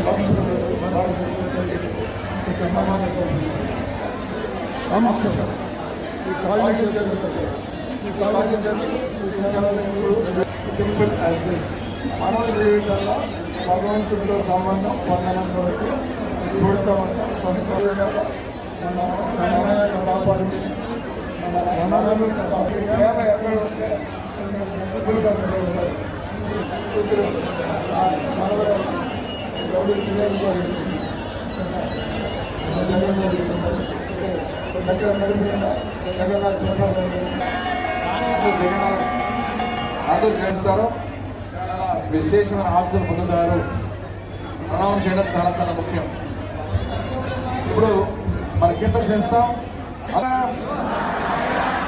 లక్ష్మణుడు అంశం ఈ కాళ్ళు చేతులు ఈ కాళ్ళు చేతులు సింపుల్ అడ్వైస్ మన జీవితంలో భగవంతుడితో సంబంధం పొందడంతో పుడతా ఉంటాం సంస్కృతి మన కాపాడుతుంది మన వనరులు ప్రేమ ఎక్కడ ఉంటే కూతురు మనవరు గౌడీ దగ్గర నడిపిన జగన్నాథ్ ప్రసాద్ అందరూ చేస్తారు. చాలా విశేషమైన ఆస్తులు పొందుతారు. ప్రణామం చేయడం చాలా చాలా ముఖ్యం. ఇప్పుడు మన కీర్తన చేస్తాం.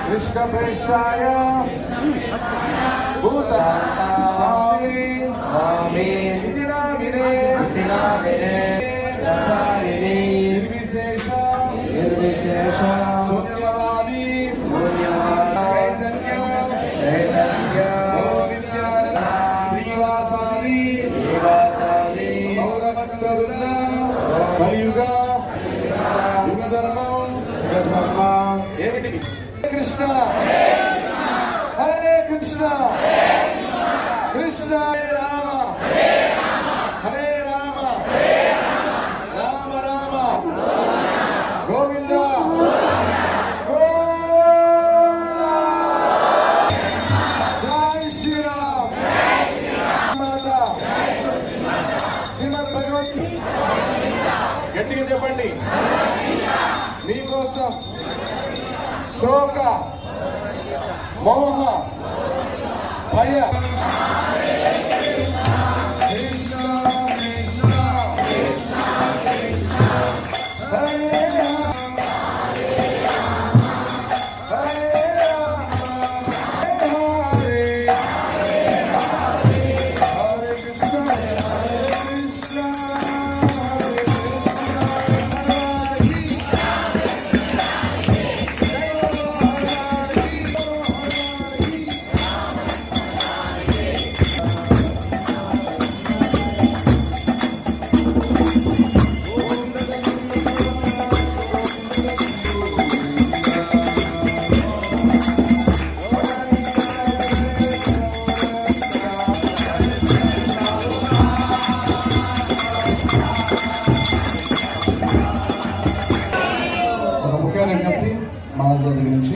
కృష్ణ ప్రేష్టాయ భూత స్వామి స్వామి నిధినామినే నిధినామినే రచారిణి నిర్విశేష నిర్విశేష శూన్యవాది శూన్యవాది చైతన్య చైతన్య నిత్యానంద శ్రీవాసాది శ్రీవాసాది గౌరవత్వరుణ కలియుగ యుగ ధర్మం ఏమిటి? కృష్ణ హరే కృష్ణ కృష్ణ హరే రామ హరే రామ రామ రామ గోవింద గోవింద జై శ్రీరామ్ మాతా శ్రీమద్ భగవద్గీత గట్టిగా చెప్పండి. మీకోసం శోక మోహ భయ